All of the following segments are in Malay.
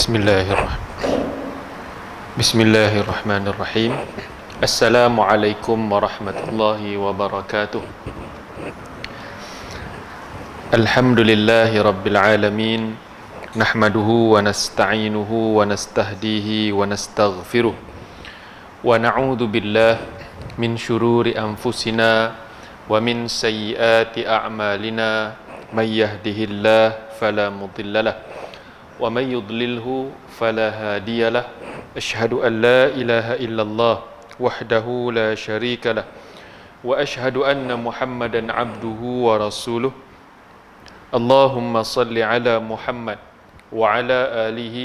Bismillahirrahmanirrahim. Bismillahirrahmanirrahim. Assalamualaikum warahmatullahi wabarakatuh. Alhamdulillahi rabbil alamin. Nahmaduhu wa nasta'inuhu wa nastahdihi wa nastaghfiruh. Wa na'udzu billah min syururi anfusina wa min sayyiati a'malina. May yahdihillahu fala mudhillalah ومن يضلله فلا هادي له أشهد أن لا إله إلا الله وحده لا شريك له وأشهد أن محمدا عبده ورسوله اللهم صل على محمد وعلى آله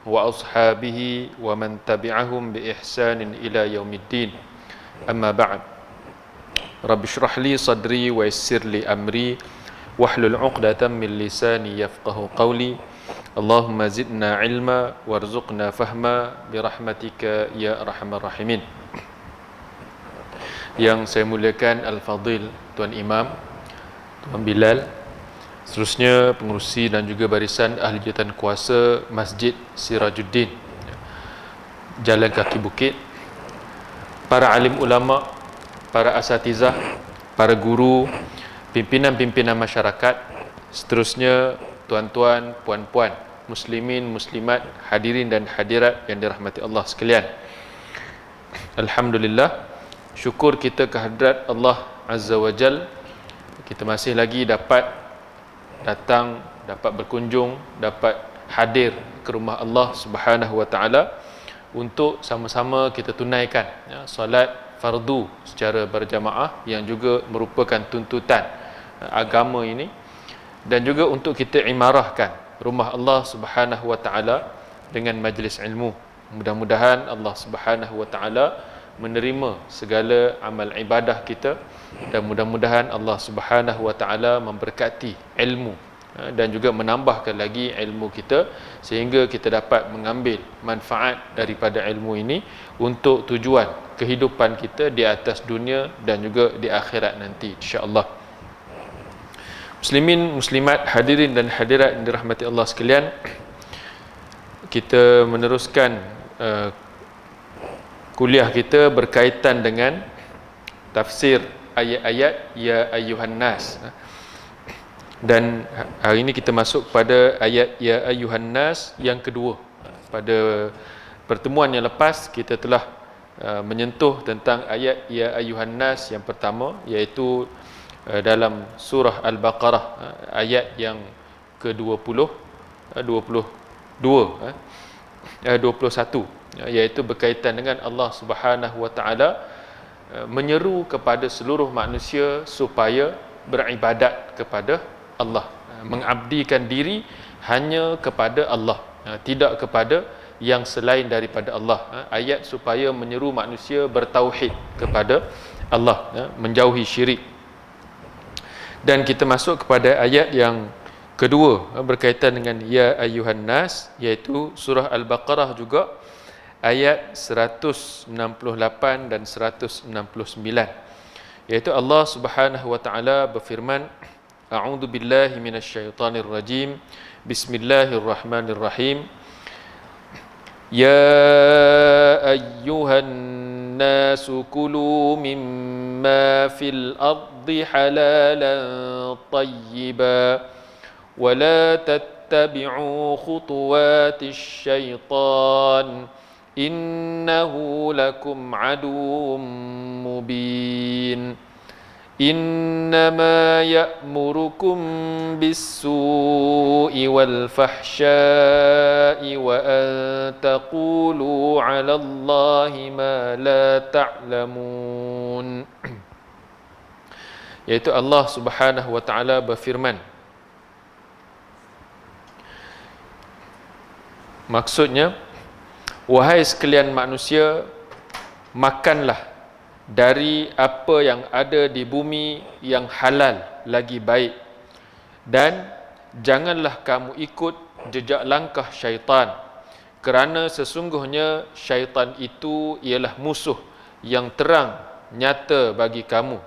وأصحابه ومن تبعهم بإحسان إلى يوم الدين أما بعد رب اشرح لي صدري ويسر لي أمري واحلل عقدة من لساني يفقه قولي Allahumma zidna ilma warzuqna fahma birahmatika ya arhamar rahimin. Yang saya muliakan Al-Fadhil Tuan Imam, Tuan Bilal, seterusnya pengerusi dan juga barisan ahli jawatan kuasa Masjid Sirajuddin Jalan Kaki Bukit, para alim ulama, para asatizah, para guru, pimpinan-pimpinan masyarakat, seterusnya tuan-tuan, puan-puan, muslimin, muslimat, hadirin dan hadirat yang dirahmati Allah sekalian. Alhamdulillah, syukur kita kehadrat Allah Azza wa Jal, kita masih lagi dapat datang, dapat berkunjung, dapat hadir ke rumah Allah Subhanahu wa Ta'ala untuk sama-sama kita tunaikan solat fardu secara berjamaah yang juga merupakan tuntutan agama ini, dan juga untuk kita imarahkan rumah Allah Subhanahu wa Ta'ala dengan majlis ilmu. Mudah-mudahan Allah Subhanahu wa Ta'ala menerima segala amal ibadah kita, dan mudah-mudahan Allah Subhanahu wa Ta'ala memberkati ilmu dan juga menambahkan lagi ilmu kita sehingga kita dapat mengambil manfaat daripada ilmu ini untuk tujuan kehidupan kita di atas dunia dan juga di akhirat nanti, insya-Allah. Muslimin, muslimat, hadirin dan hadirat yang dirahmati Allah sekalian, kita meneruskan kuliah kita berkaitan dengan tafsir ayat-ayat Ya Ayyuhan Nas. Dan hari ini kita masuk pada ayat Ya Ayyuhan Nas yang kedua. Pada pertemuan yang lepas kita telah menyentuh tentang ayat Ya Ayyuhan Nas yang pertama, iaitu dalam surah Al-Baqarah ayat yang ke-20 21, iaitu berkaitan dengan Allah Subhanahu wa Ta'ala menyeru kepada seluruh manusia supaya beribadat kepada Allah, mengabdikan diri hanya kepada Allah, tidak kepada yang selain daripada Allah. Ayat supaya menyeru manusia bertauhid kepada Allah, menjauhi syirik. Dan kita masuk kepada ayat yang kedua berkaitan dengan Ya Ayyuhan Nas, iaitu surah Al-Baqarah juga ayat 168 dan 169, iaitu Allah Subhanahu wa Ta'ala berfirman, A'udzu billahi minasyaitonir rajim. Bismillahirrahmanirrahim. Ya ayyuhan nasu kulu mimma fil ardi halalan tayyiban wa la tattabi'u khutuwatis syaitan innahu lakum aduwwum mubin. إنما يأمركم بالسوء والفحشاء وأن تقولوا على الله ما لا تعلمون. Yaitu Allah Subhanahu wa Ta'ala berfirman, maksudnya, wahai sekalian manusia, makanlah dari apa yang ada di bumi yang halal lagi baik, dan janganlah kamu ikut jejak langkah syaitan, kerana sesungguhnya syaitan itu ialah musuh yang terang nyata bagi kamu.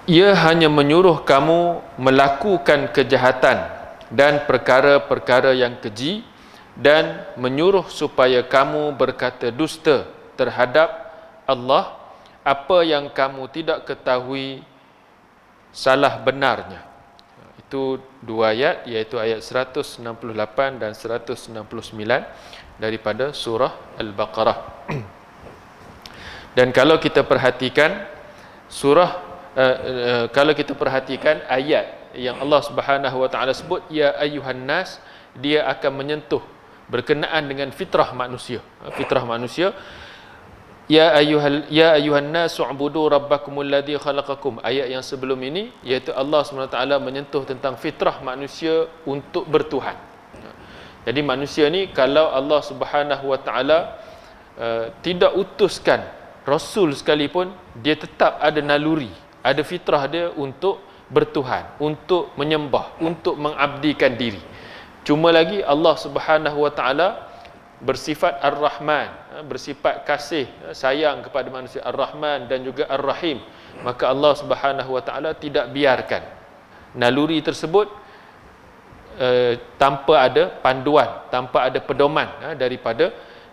ia hanya menyuruh kamu melakukan kejahatan dan perkara-perkara yang keji, dan menyuruh supaya kamu berkata dusta terhadap Allah apa yang kamu tidak ketahui salah benarnya. Itu dua ayat, iaitu ayat 168 dan 169 daripada surah Al-Baqarah. Dan kalau kita perhatikan kalau kita perhatikan ayat yang Allah Subhanahu wa taala sebut ya ayyuhan nas, dia akan menyentuh berkenaan dengan fitrah manusia. Fitrah manusia, ya ayyuhan nas u'budu rabbakumul ladzi khalaqakum. Ayat yang sebelum ini iaitu Allah Subhanahu wa taala menyentuh tentang fitrah manusia untuk bertuhan. Jadi manusia ni, kalau Allah Subhanahu wa taala tidak utuskan rasul sekalipun, dia tetap ada naluri, ada fitrah dia untuk bertuhan, untuk menyembah, untuk mengabdikan diri. Cuma lagi Allah Subhanahu wa taala bersifat Ar-Rahman, bersifat kasih sayang kepada manusia, Ar-Rahman dan juga Ar-Rahim. Maka Allah Subhanahu wa taala tidak biarkan naluri tersebut tanpa ada panduan, tanpa ada pedoman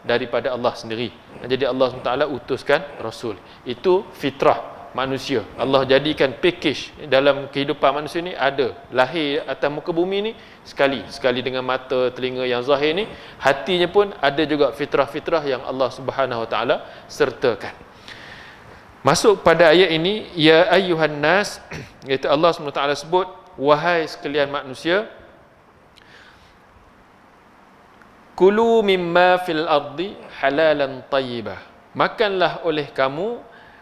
daripada Allah sendiri. Jadi Allah SWT utuskan Rasul. Itu fitrah manusia. Allah jadikan package dalam kehidupan manusia ni, ada lahir atas muka bumi ni sekali dengan mata, telinga yang zahir ni, hatinya pun ada juga fitrah-fitrah yang Allah Subhanahu wa taala sertakan. Masuk pada ayat ini, ya ayyuhan nas, iaitu Allah Subhanahu wa taala sebut, wahai sekalian manusia, kulu mimma fil ardi halalan tayyibah, makanlah oleh kamu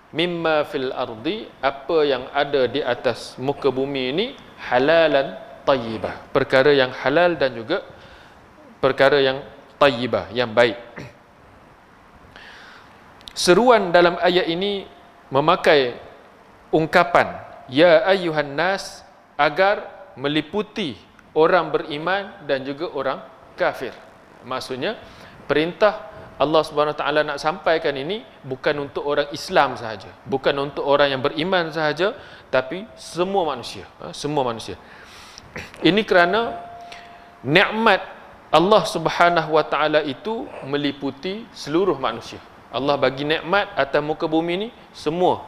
mimma fil ardi, apa yang ada di atas muka bumi ini, halalan tayyibah, perkara yang halal dan juga perkara yang tayyibah, yang baik. Seruan dalam ayat ini memakai ungkapan ya ayyuhan nas agar meliputi orang beriman dan juga orang kafir. Maksudnya perintah Allah Subhanahu Wa Taala nak sampaikan ini bukan untuk orang Islam sahaja, bukan untuk orang yang beriman sahaja, tapi semua manusia, semua manusia. Ini kerana nikmat Allah Subhanahu Wa Taala itu meliputi seluruh manusia. Allah bagi nikmat atas muka bumi ini, semua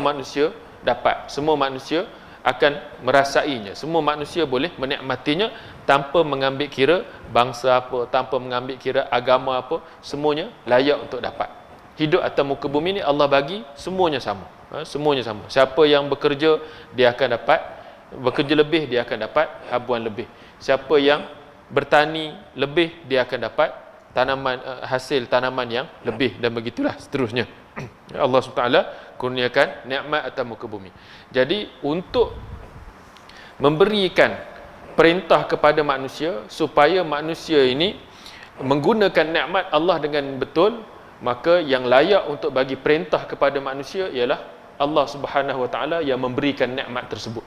manusia dapat, semua manusia akan merasainya, semua manusia boleh menikmatinya tanpa mengambil kira bangsa apa, tanpa mengambil kira agama apa, semuanya layak untuk dapat. Hidup atas muka bumi ni Allah bagi semuanya sama, semuanya sama. Siapa yang bekerja, dia akan dapat, bekerja lebih dia akan dapat habuan lebih. Siapa yang bertani lebih, dia akan dapat tanaman, hasil tanaman yang lebih, dan begitulah seterusnya. Allah SWT kurniakan nikmat atas muka bumi. Jadi untuk memberikan perintah kepada manusia supaya manusia ini menggunakan nikmat Allah dengan betul, maka yang layak untuk bagi perintah kepada manusia ialah Allah Subhanahu Wa Taala yang memberikan nikmat tersebut.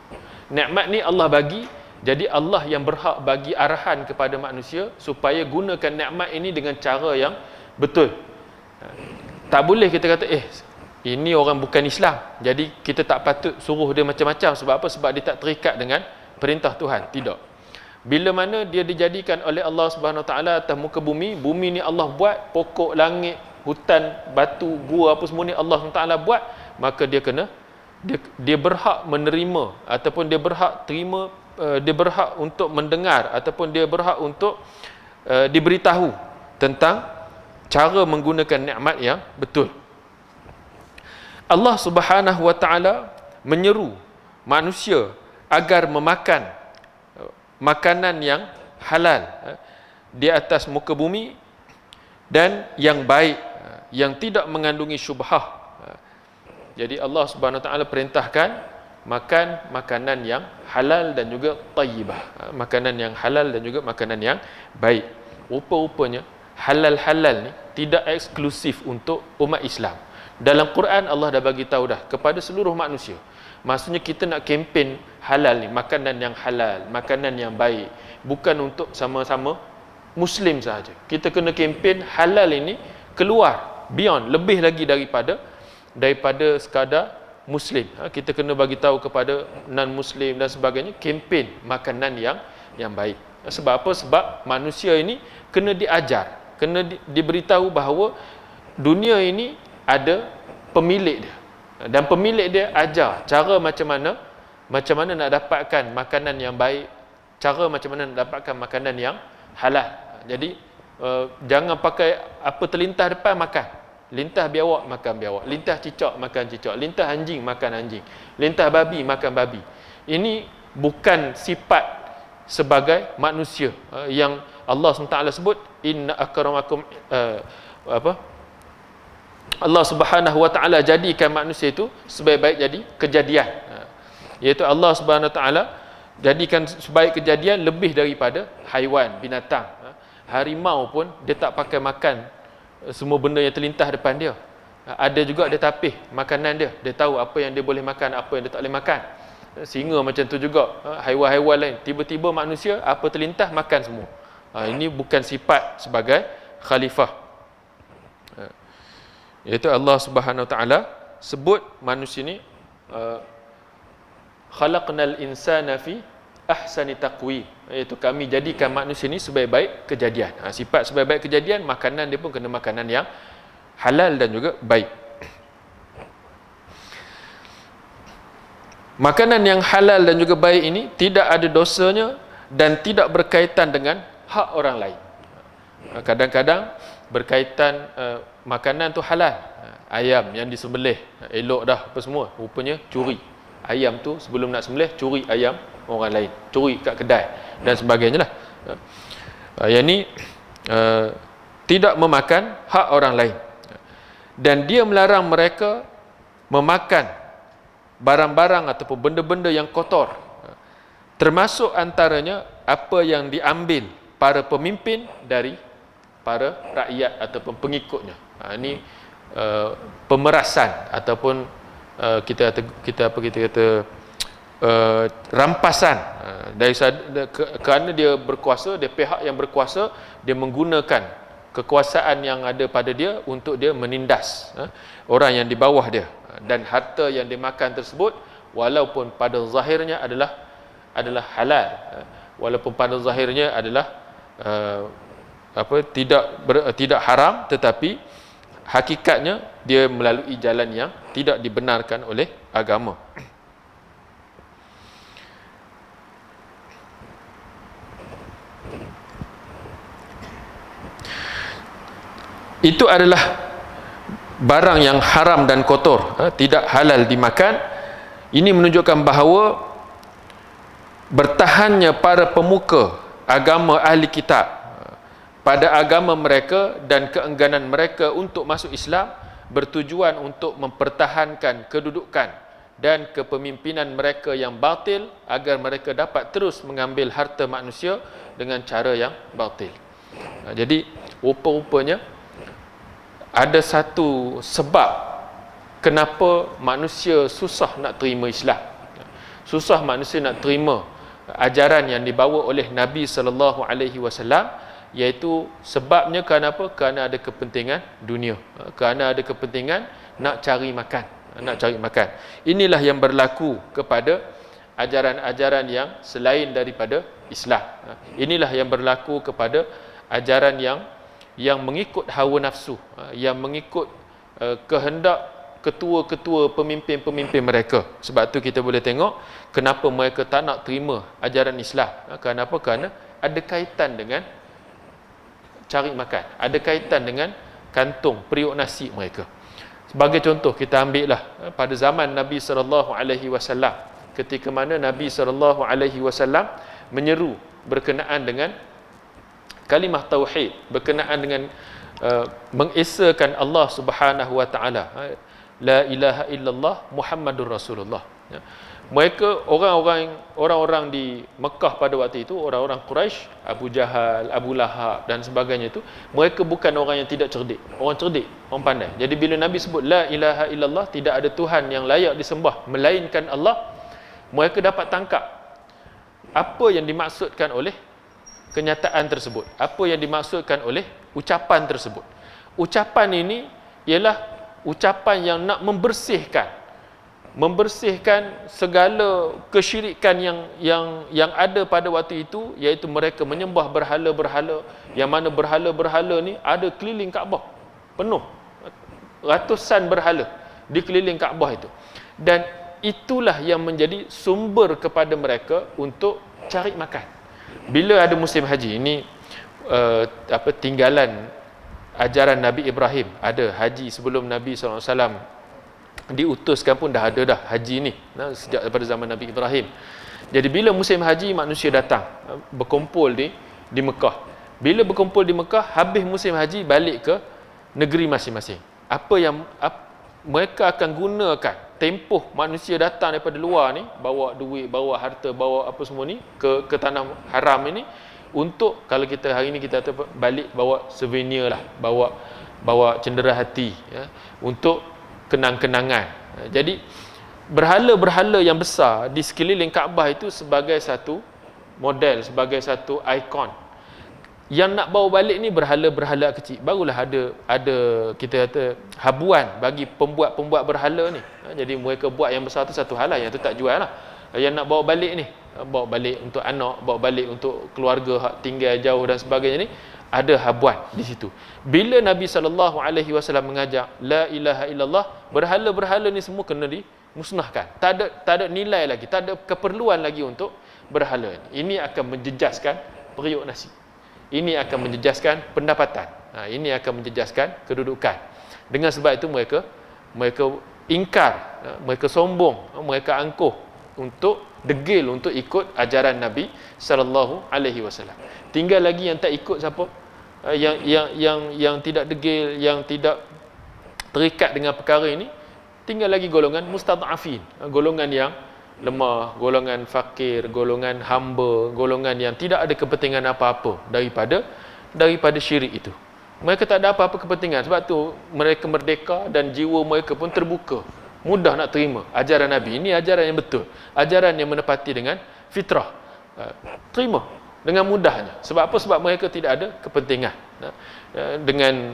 Nikmat ni Allah bagi, jadi Allah yang berhak bagi arahan kepada manusia supaya gunakan nikmat ini dengan cara yang betul. Tak boleh kita kata ini orang bukan Islam, jadi kita tak patut suruh dia macam-macam. Sebab apa? Sebab dia tak terikat dengan perintah Tuhan. Tidak. Bila mana dia dijadikan oleh Allah Subhanahu Wa Taala atas muka bumi, bumi ni Allah buat, pokok, langit, hutan, batu, gua apa semua ni Allah Subhanahu Wa Taala buat, maka dia kena dia berhak menerima ataupun dia berhak terima, dia berhak untuk mendengar ataupun dia berhak untuk diberitahu tentang cara menggunakan nikmat yang betul. Allah Subhanahu Wa Taala menyeru manusia agar memakan makanan yang halal di atas muka bumi dan yang baik, yang tidak mengandungi syubhah. Jadi Allah Subhanahu Wa Taala perintahkan makan makanan yang halal dan juga tayyibah, makanan yang halal dan juga makanan yang baik. Rupa-rupanya halal-halal ni tidak eksklusif untuk umat Islam. Dalam Quran Allah dah bagi tahu dah kepada seluruh manusia. Maksudnya kita nak kempen halal ni, makanan yang halal, makanan yang baik, bukan untuk sama-sama Muslim sahaja. Kita kena kempen halal ini keluar, beyond, lebih lagi daripada sekadar Muslim. Kita kena bagi tahu kepada non-Muslim dan sebagainya, kempen makanan yang baik. Sebab apa? Sebab manusia ini kena diajar, kena diberitahu bahawa dunia ini ada pemilik dia. Dan pemilik dia ajar cara macam mana nak dapatkan makanan yang baik, cara macam mana nak dapatkan makanan yang halal. Jadi jangan pakai apa terlintas depan makan. Lintah biawak makan biawak, lintah cicak makan cicak, lintah anjing makan anjing, lintah babi makan babi. Ini bukan sifat sebagai manusia yang Allah SWT sebut inna akramakum Allah Subhanahu wa taala jadikan manusia itu sebaik-baik jadi kejadian. Iaitu Allah Subhanahu wa taala jadikan sebaik kejadian lebih daripada haiwan, binatang. Harimau pun dia tak pakai makan semua benda yang terlintas depan dia. Ada juga dia tapih makanan dia. Dia tahu apa yang dia boleh makan, apa yang dia tak boleh makan. Singa macam tu juga. Haiwan-haiwan lain. Tiba-tiba manusia, apa terlintas, makan semua. Ini bukan sifat sebagai khalifah. Iaitu Allah Subhanahu Wa Taala sebut manusia ni khalaqnal insana fi ahsani taqwim, iaitu kami jadikan manusia ni sebaik-baik kejadian. Sifat sebaik-baik kejadian, makanan dia pun kena makanan yang halal dan juga baik. Makanan yang halal dan juga baik ini tidak ada dosanya dan tidak berkaitan dengan hak orang lain. Kadang-kadang berkaitan makanan tu halal, ayam yang disembelih elok dah apa semua, rupanya curi ayam tu, sebelum nak sembelih curi ayam orang lain, curi kat kedai dan sebagainya lah. Yang ni tidak memakan hak orang lain, dan dia melarang mereka memakan barang-barang ataupun benda-benda yang kotor, termasuk antaranya apa yang diambil para pemimpin dari para rakyat ataupun pengikutnya. Ini pemerasan ataupun kita kata rampasan kerana dia berkuasa, dia pihak yang berkuasa, dia menggunakan kekuasaan yang ada pada dia untuk dia menindas orang yang di bawah dia, dan harta yang dimakan tersebut walaupun pada zahirnya adalah halal, walaupun pada zahirnya adalah tidak haram, tetapi hakikatnya dia melalui jalan yang tidak dibenarkan oleh agama. Itu adalah barang yang haram dan kotor, tidak halal dimakan. Ini menunjukkan bahawa bertahannya para pemuka agama ahli kitab pada agama mereka dan keengganan mereka untuk masuk Islam bertujuan untuk mempertahankan kedudukan dan kepemimpinan mereka yang batil, agar mereka dapat terus mengambil harta manusia dengan cara yang batil. Jadi rupa-rupanya ada satu sebab kenapa manusia susah nak terima Islam, susah manusia nak terima ajaran yang dibawa oleh Nabi sallallahu alaihi wasallam, iaitu sebabnya kerana apa? Kerana ada kepentingan dunia, kerana ada kepentingan nak cari makan. Inilah yang berlaku kepada ajaran-ajaran yang selain daripada Islam. Inilah yang berlaku kepada ajaran yang mengikut hawa nafsu, yang mengikut kehendak ketua-ketua pemimpin-pemimpin mereka. Sebab tu kita boleh tengok kenapa mereka tak nak terima ajaran Islam. Kenapa? Kerana ada kaitan dengan cari makan, ada kaitan dengan kantung periuk nasi mereka. Sebagai contoh, kita ambillah pada zaman Nabi SAW, ketika mana Nabi SAW menyeru berkenaan dengan kalimah tauhid, berkenaan dengan mengesakan Allah Subhanahu wa taala, la ilaha illallah Muhammadur Rasulullah. Mereka orang-orang di Mekah pada waktu itu, orang-orang Quraisy, Abu Jahal, Abu Lahab dan sebagainya itu, mereka bukan orang yang tidak cerdik, orang cerdik, orang pandai. Jadi bila Nabi sebut la ilaha illallah, tidak ada Tuhan yang layak disembah melainkan Allah, mereka dapat tangkap apa yang dimaksudkan oleh kenyataan tersebut, apa yang dimaksudkan oleh ucapan tersebut. Ucapan ini ialah ucapan yang nak membersihkan membersihkan segala kesyirikan yang ada pada waktu itu, iaitu mereka menyembah berhala-berhala, yang mana berhala-berhala ni ada keliling Kaabah penuh, ratusan berhala di keliling Kaabah itu, dan itulah yang menjadi sumber kepada mereka untuk cari makan. Bila ada musim haji ini, tinggalan ajaran Nabi Ibrahim, ada haji sebelum Nabi SAW diutuskan pun dah ada dah haji ni, sejak daripada zaman Nabi Ibrahim. Jadi bila musim haji, manusia datang berkumpul di Mekah. Bila berkumpul di Mekah, habis musim haji balik ke negeri masing-masing. Apa yang mereka akan gunakan tempoh manusia datang daripada luar ni, bawa duit, bawa harta, bawa apa semua ni ke tanah haram ini, untuk kalau kita hari ni kita balik bawa souvenir lah, bawa cendera hati, ya, untuk kenang-kenangan. Jadi berhala-berhala yang besar di sekeliling Kaabah itu sebagai satu model, sebagai satu ikon. Yang nak bawa balik ni berhala-berhala kecil. Barulah ada kita kata habuan bagi pembuat berhala ni. Jadi mereka buat yang besar tu satu hal lah, yang tu tak jual lah. Yang nak bawa balik ni, bawa balik untuk anak, bawa balik untuk keluarga hak tinggal jauh dan sebagainya ni, ada habuan di situ. Bila Nabi SAW mengajak la ilaha illallah, berhala-berhala ni semua kena dimusnahkan. Tak ada nilai lagi, tak ada keperluan lagi untuk berhala. Ini akan menjejaskan periuk nasi. Ini akan menjejaskan pendapatan. Ini akan menjejaskan kedudukan. Dengan sebab itu mereka ingkar, mereka sombong, mereka angkuh untuk degil untuk ikut ajaran Nabi SAW. Tinggal lagi yang tak ikut siapa? Yang tidak degil, yang tidak terikat dengan perkara ini, tinggal lagi golongan mustad'afin, golongan yang lemah, golongan fakir, golongan hamba, golongan yang tidak ada kepentingan apa-apa daripada syirik itu. Mereka tak ada apa-apa kepentingan, sebab tu mereka merdeka dan jiwa mereka pun terbuka, mudah nak terima ajaran Nabi. Ini ajaran yang betul, ajaran yang menepati dengan fitrah. Terima dengan mudahnya. Sebab apa? Sebab mereka tidak ada kepentingan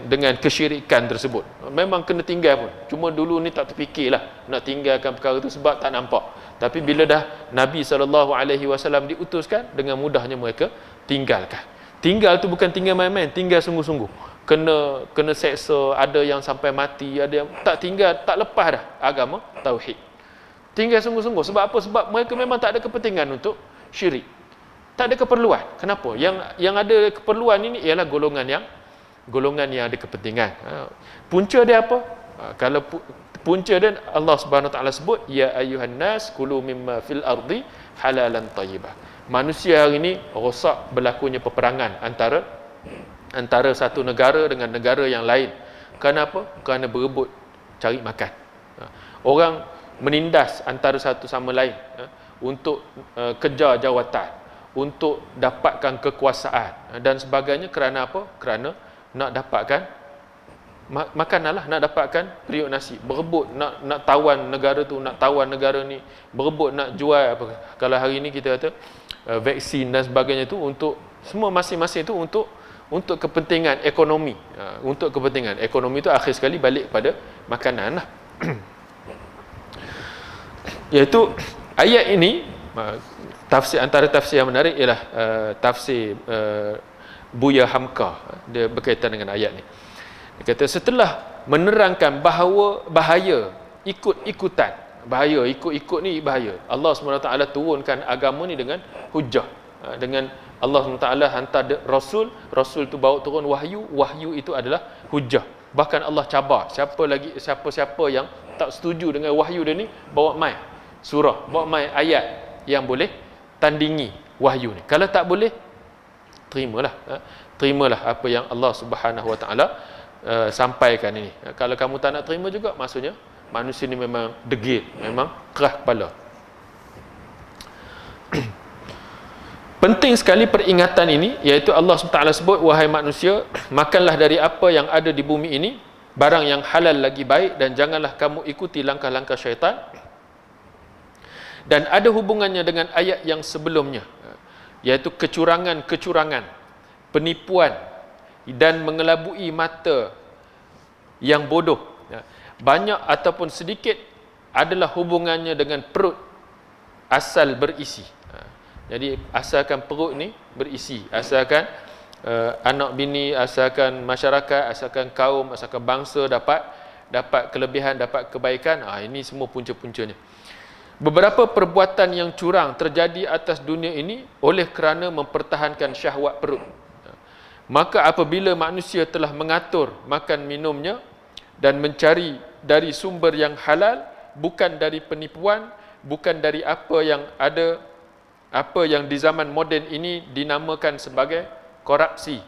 dengan kesyirikan tersebut. Memang kena tinggal pun, cuma dulu ni tak terfikirlah nak tinggalkan perkara itu sebab tak nampak. Tapi bila dah Nabi SAW diutuskan, dengan mudahnya mereka tinggalkan. Tinggal tu bukan tinggal main-main, tinggal sungguh-sungguh. Kena seksa, ada yang sampai mati, ada yang tak tinggal, tak lepas dah agama tauhid. Tinggal sungguh-sungguh. Sebab apa? Sebab mereka memang tak ada kepentingan untuk syirik. Tak ada keperluan. Kenapa? Yang ada keperluan ini ialah golongan yang ada kepentingan. Punca dia apa? Kalau punca dia, Allah Subhanahu Wa Taala sebut, ya ayyuhan nas kulu mimma fil ardi halalan tayyibah. Manusia hari ini rosak berlakunya peperangan antara satu negara dengan negara yang lain. Kenapa? Kerana berebut cari makan. Orang menindas antara satu sama lain untuk kejar jawatan, untuk dapatkan kekuasaan dan sebagainya. Kerana apa? Kerana nak dapatkan makananlah, nak dapatkan periuk nasi. Berebut nak tawan negara tu, nak tawan negara ni, berebut nak jual apa. Kalau hari ni kita kata vaksin dan sebagainya tu, untuk semua masing-masing tu untuk kepentingan ekonomi. Untuk kepentingan ekonomi tu akhir sekali balik pada makanan lah. Iaitu ayat ini, antara tafsir yang menarik ialah tafsir Buya Hamka. Dia berkaitan dengan ayat ni. Dia kata setelah menerangkan bahawa bahaya ikut-ikutan, bahaya ikut-ikut ni bahaya, Allah SWT turunkan agama ni dengan hujah. Dengan Allah SWT hantar Rasul tu bawa turun wahyu itu adalah hujah. Bahkan Allah cabar siapa-siapa yang tak setuju dengan wahyu dia ni, bawa mai surah, bawa mai ayat yang boleh tandingi wahyu ni. Kalau tak boleh, terimalah apa yang Allah Subhanahu Wa Taala sampaikan ini. Kalau kamu tak nak terima juga, maksudnya manusia ni memang degil, memang keras kepala. Penting sekali peringatan ini, iaitu Allah SWT sebut, wahai manusia, makanlah dari apa yang ada di bumi ini, barang yang halal lagi baik, dan janganlah kamu ikuti langkah-langkah syaitan. Dan ada hubungannya dengan ayat yang sebelumnya, iaitu kecurangan, penipuan dan mengelabui mata yang bodoh. Banyak ataupun sedikit adalah hubungannya dengan perut asal berisi. Jadi asalkan perut ni berisi, asalkan anak bini, asalkan masyarakat, asalkan kaum, asalkan bangsa dapat kelebihan, dapat kebaikan, ini semua punca-puncanya. Beberapa perbuatan yang curang terjadi atas dunia ini oleh kerana mempertahankan syahwat perut. Maka apabila manusia telah mengatur makan minumnya dan mencari dari sumber yang halal, bukan dari penipuan, bukan dari apa yang di zaman moden ini dinamakan sebagai korupsi,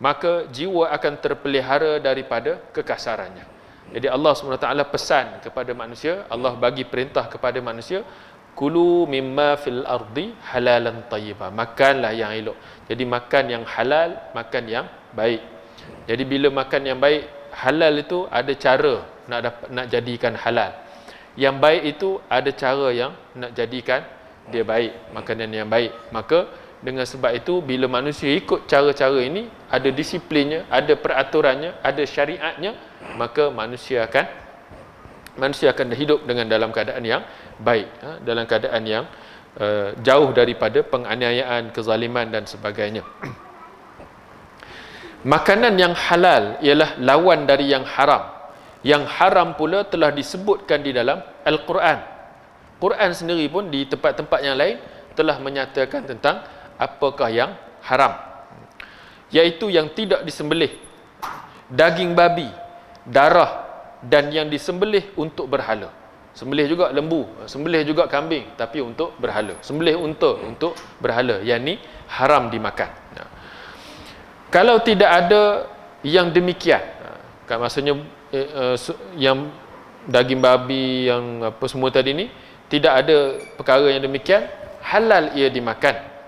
maka jiwa akan terpelihara daripada kekasarannya. Jadi Allah SWT pesan kepada manusia, Allah bagi perintah kepada manusia, kulu mimma fil ardi halalan tayyibah. Makanlah yang elok. Jadi makan yang halal, makan yang baik. Jadi bila makan yang baik, halal itu ada cara nak jadikan halal. Yang baik itu ada cara yang nak jadikan dia baik, makanan yang baik. Maka dengan sebab itu bila manusia ikut cara-cara ini, ada disiplinnya, ada peraturannya, ada syariatnya, maka manusia akan hidup dalam keadaan yang baik, dalam keadaan yang jauh daripada penganiayaan, kezaliman dan sebagainya. Makanan yang halal ialah lawan dari yang haram. Yang haram pula telah disebutkan di dalam Al-Quran. Quran sendiri pun di tempat-tempat yang lain telah menyatakan tentang apakah yang haram, iaitu yang tidak disembelih, daging babi, darah, dan yang disembelih untuk berhala. Sembelih juga lembu, sembelih juga kambing, tapi untuk berhala. Sembelih unta untuk berhala, yang ni haram dimakan. Kalau tidak ada yang demikian, kan maksudnya yang daging babi, yang apa semua tadi ni, tidak ada perkara yang demikian, halal ia dimakan.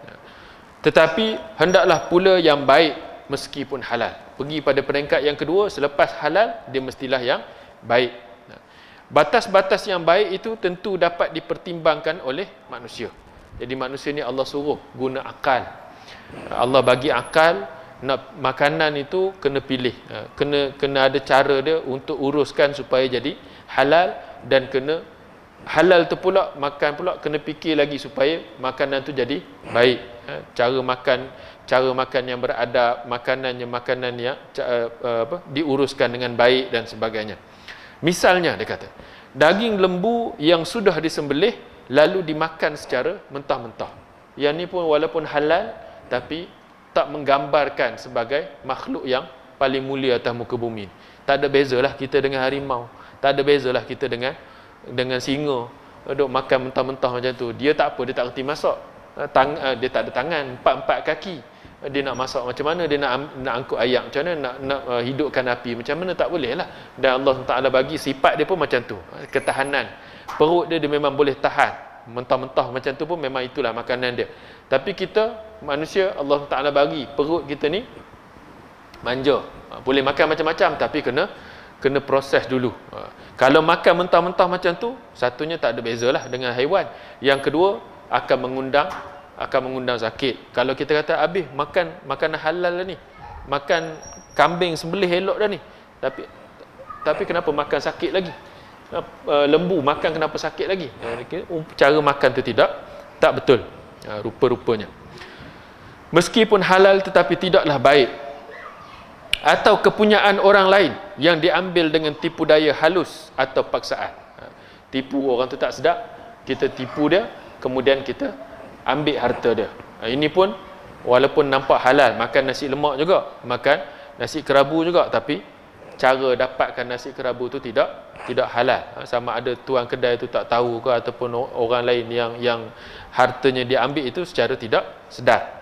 Tetapi hendaklah pula yang baik meskipun halal. Pergi pada peringkat yang kedua, selepas halal dia mestilah yang baik. Batas-batas yang baik itu tentu dapat dipertimbangkan oleh manusia. Jadi manusia ni Allah suruh guna akal. Allah bagi akal, nak makanan itu kena pilih, kena ada cara dia untuk uruskan supaya jadi halal, dan kena halal tu pula, makan pula kena fikir lagi supaya makanan tu jadi baik. Cara makan yang beradab, makanan yang diuruskan dengan baik dan sebagainya. Misalnya dia kata, daging lembu yang sudah disembelih lalu dimakan secara mentah-mentah. Yang ni pun walaupun halal, tapi tak menggambarkan sebagai makhluk yang paling mulia atas muka bumi. Tak ada bezalah kita dengan harimau. Tak ada bezalah kita dengan singa. Duk makan mentah-mentah macam tu. Dia tak apa, dia tak reti masak. Dia tak ada tangan, 4 kaki. Dia nak masak macam mana? Dia nak angkut ayak macam mana? Nak hidupkan api macam mana? Tak boleh lah. Dan Allah Ta'ala bagi sifat dia pun macam tu. Ketahanan. Perut dia memang boleh tahan. Mentah-mentah macam tu pun memang itulah makanan dia. Tapi kita, manusia, Allah Ta'ala bagi perut kita ni manja. Boleh makan macam-macam, tapi kena proses dulu. Kalau makan mentah-mentah macam tu, satunya tak ada bezalah dengan haiwan. Yang kedua, akan mengundang sakit. Kalau kita kata habis makan makanan halal dah ni, makan kambing sembelih elok dah ni, tapi kenapa makan sakit lagi? Lembu makan kenapa sakit lagi? Cara makan tu tak betul, rupa-rupanya. Meskipun halal tetapi tidaklah baik. Atau kepunyaan orang lain yang diambil dengan tipu daya halus atau paksaan. Tipu orang tu tak sedap, kita tipu dia, kemudian kita ambil harta dia. Ini pun walaupun nampak halal, makan nasi lemak juga, makan nasi kerabu juga, tapi cara dapatkan nasi kerabu tu tidak halal. Sama ada tuan kedai tu tak tahu ke, ataupun orang lain yang hartanya diambil itu secara tidak sedar.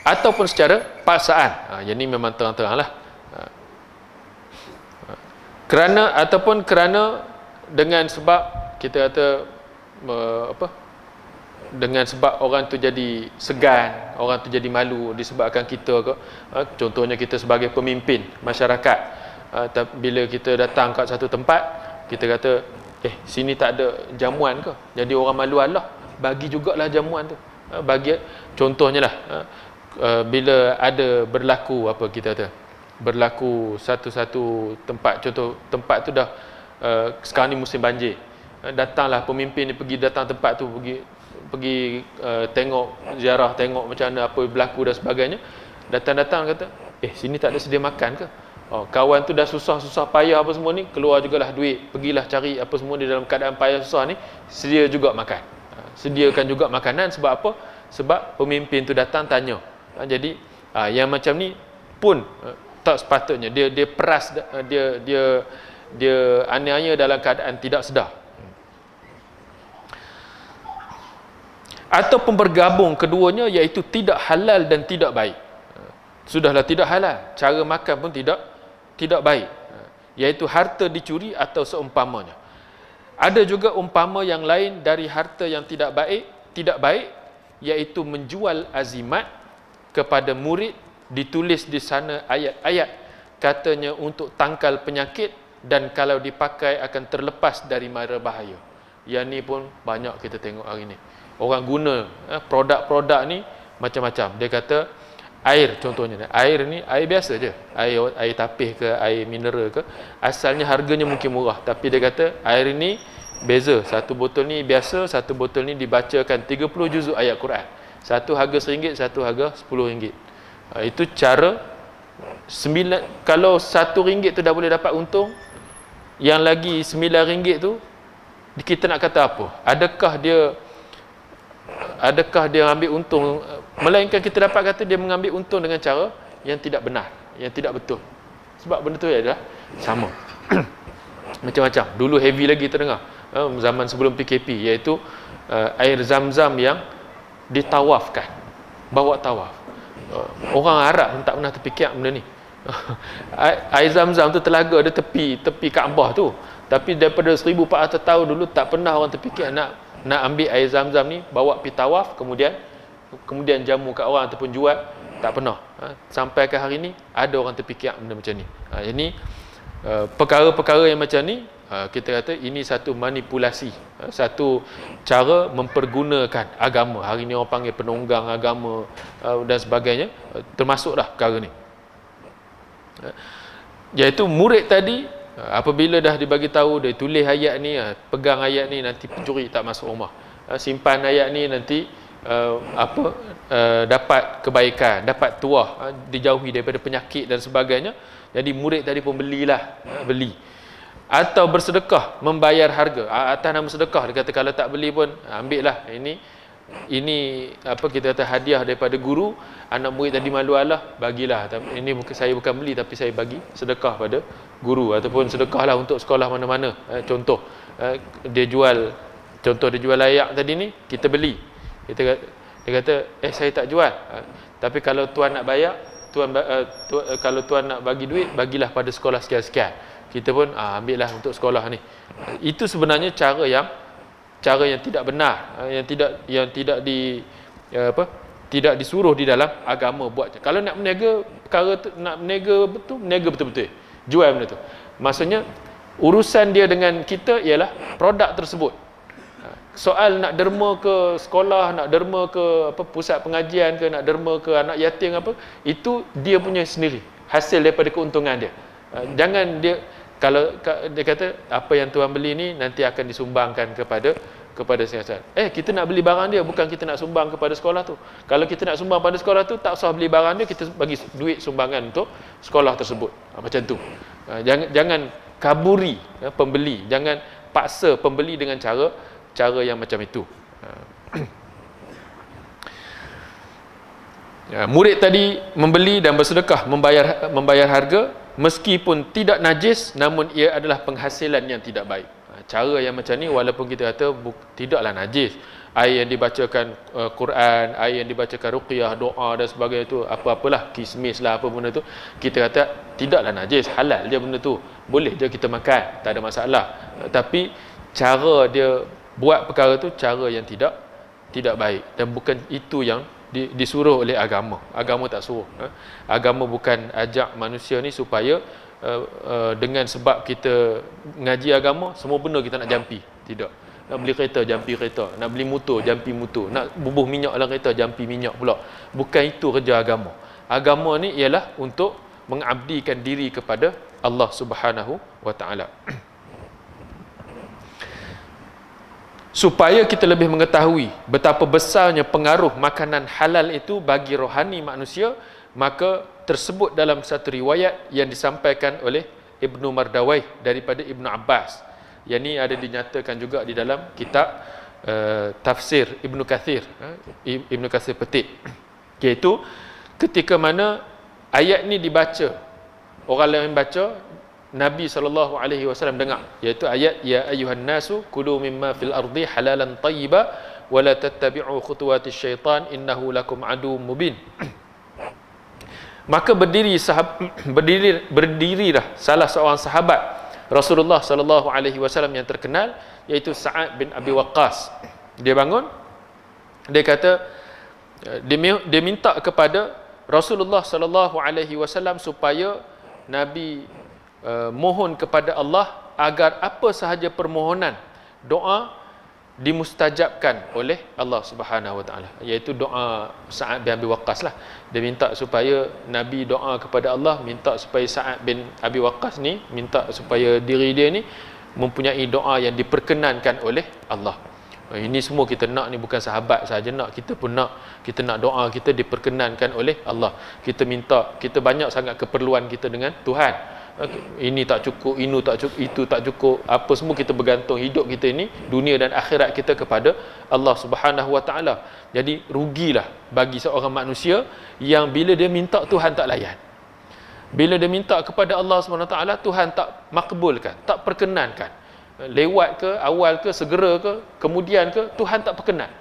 Ataupun secara paksaan. Yang ni memang terang-terang lah. Kerana dengan sebab kita kata dengan sebab orang tu jadi segan, orang tu jadi malu disebabkan kita ke, contohnya kita sebagai pemimpin masyarakat, bila kita datang kat satu tempat, kita kata sini tak ada jamuan ke, jadi orang malu, Allah bagi jugalah jamuan tu. Bagi contohnya lah, bila ada berlaku satu-satu tempat, contoh tempat tu dah sekarang ni musim banjir, datanglah pemimpin ni pergi datang tempat tu, pergi tengok ziarah, tengok macam mana apa berlaku dan sebagainya. Datang kata, sini tak ada sedia makan ke? Kawan tu dah susah payah apa semua ni, keluar jugalah duit, pergilah cari apa semua di dalam keadaan payah susah ni, sedia juga makan. Sediakan juga makanan. Sebab apa? Sebab pemimpin tu datang tanya. Jadi yang macam ni pun tak sepatutnya dia peras, dia aniaya dalam keadaan tidak sedar. Ataupun bergabung keduanya, iaitu tidak halal dan tidak baik. Sudahlah tidak halal, cara makan pun tidak baik, iaitu harta dicuri atau seumpamanya. Ada juga umpama yang lain dari harta yang tidak baik, iaitu menjual azimat kepada murid, ditulis di sana ayat-ayat katanya untuk tangkal penyakit dan kalau dipakai akan terlepas dari mara bahaya. Yang ni pun banyak kita tengok hari ni. Orang guna produk-produk ni macam-macam. Dia kata air, contohnya air ni air biasa je, air tapis ke air mineral ke, asalnya harganya mungkin murah, tapi dia kata air ni beza, satu botol ni biasa, satu botol ni dibacakan 30 juzuk ayat Quran, satu harga RM1, satu harga RM10. Itu cara kalau RM1 tu dah boleh dapat untung, yang lagi RM9 tu kita nak kata apa? Adakah dia ambil untung? Melainkan kita dapat kata dia mengambil untung dengan cara yang tidak benar, yang tidak betul. Sebab benda tu adalah sama. Macam-macam. Dulu heavy lagi terdengar, zaman sebelum PKP, iaitu air zam-zam yang ditawafkan, bawa tawaf. Orang Arab pun tak pernah terfikir benda ni. Air zam-zam tu telaga ada tepi Kaabah tu, tapi daripada 1400 tahun dulu tak pernah orang terfikir nak ambil air zam-zam ni, bawa pergi tawaf, kemudian jamu kat orang ataupun jual. Tak pernah. Sampai ke hari ni ada orang terfikir benda macam ni. Ini perkara-perkara yang macam ni, kita kata ini satu manipulasi, satu cara mempergunakan agama. Hari ni orang panggil penunggang agama dan sebagainya, termasuklah perkara ni. Iaitu murid tadi, apabila dah dibagi tahu, dia tulis ayat ni, pegang ayat ni, nanti pencuri tak masuk rumah. Simpan ayat ni, nanti dapat kebaikan, dapat tuah, dijauhi daripada penyakit dan sebagainya. Jadi murid tadi pun beli. Atau bersedekah, membayar harga atas nama sedekah. Dia kata kalau tak beli pun ambil lah, ini kita kata hadiah daripada guru. Anak murid tadi malu Allah, bagilah. Ini saya bukan beli, tapi saya bagi sedekah pada guru, ataupun sedekahlah untuk sekolah mana-mana. Contoh dia jual ayak tadi ni, kita beli. Dia kata saya tak jual, tapi kalau tuan nak bayar, kalau tuan nak bagi duit, bagilah pada sekolah sekian-sekian. Kita pun ambillah untuk sekolah ni. Itu sebenarnya cara yang tidak benar, yang tidak disuruh di dalam agama buat. Kalau nak berniaga, berniaga betul-betul, jual benda tu. Maksudnya urusan dia dengan kita ialah produk tersebut. Soal nak derma ke sekolah, nak derma ke pusat pengajian ke, nak derma ke anak yatim itu dia punya sendiri, hasil daripada keuntungan dia. Jangan dia, kalau dia kata apa yang tuan beli ni nanti akan disumbangkan kepada siasat. Kita nak beli barang dia, bukan kita nak sumbang kepada sekolah tu. Kalau kita nak sumbang pada sekolah tu, tak usah beli barang dia, kita bagi duit sumbangan untuk sekolah tersebut. Macam tu. Jangan kaburi pembeli, jangan paksa pembeli dengan cara yang macam itu. Murid tadi membeli dan bersedekah, membayar harga, meskipun tidak najis, namun ia adalah penghasilan yang tidak baik. Cara yang macam ni, walaupun kita kata tidaklah najis, air yang dibacakan Quran, air yang dibacakan ruqyah, doa dan sebagainya tu, apa-apalah, kismis lah, apa benda tu, kita kata tidaklah najis, halal je benda tu, boleh je kita makan, tak ada masalah. Tapi cara dia buat perkara tu cara yang tidak baik, dan bukan itu yang disuruh oleh agama. Agama tak suruh. Agama bukan ajak manusia ni supaya dengan sebab kita ngaji agama, semua benda kita nak jampi. Tidak. Nak beli kereta, jampi kereta. Nak beli motor, jampi motor. Nak bubuh minyak dalam kereta, jampi minyak pula. Bukan itu kerja agama. Agama ni ialah untuk mengabdikan diri kepada Allah Subhanahu wa Ta'ala. supaya kita lebih mengetahui betapa besarnya pengaruh makanan halal itu bagi rohani manusia, maka tersebut dalam satu riwayat yang disampaikan oleh Ibnu Mardawai daripada Ibnu Abbas. Yang ini ada dinyatakan juga di dalam kitab tafsir Ibnu Kathir, Ibnu Kathir Petik, iaitu ketika mana ayat ni dibaca, orang lain baca, Nabi SAW dengar, iaitu ayat ya ayuhan nasu kulu mimma fil ardi halalan tayyiba wa la tattabi'u khutuwatis syaitan innahu lakum aduwwum mubin. Maka berdirilah salah seorang sahabat Rasulullah SAW yang terkenal, iaitu Sa'ad bin Abi Waqqas. Dia bangun, dia kata, dia minta kepada Rasulullah SAW supaya Nabi mohon kepada Allah agar apa sahaja permohonan, doa dimustajabkan oleh Allah Subhanahu Wa Taala, iaitu doa Sa'ad bin Abi Waqqas lah. Dia minta supaya Nabi doa kepada Allah, minta supaya Sa'ad bin Abi Waqqas ni, minta supaya diri dia ni mempunyai doa yang diperkenankan oleh Allah. Ini semua kita nak ni, bukan sahabat sahaja nak, kita pun nak. Kita nak doa kita diperkenankan oleh Allah. Kita minta, kita banyak sangat keperluan kita dengan Tuhan. Ini tak cukup, ini tak cukup, itu tak cukup, apa semua kita bergantung hidup kita ini, dunia dan akhirat kita kepada Allah Subhanahu Wa Taala. Jadi rugilah bagi seorang manusia yang bila dia minta Tuhan tak layan. Bila dia minta kepada Allah Subhanahu Wa Taala, Tuhan tak makbulkan, tak perkenankan. Lewat ke, awal ke, segera ke, kemudian ke, Tuhan tak perkenan.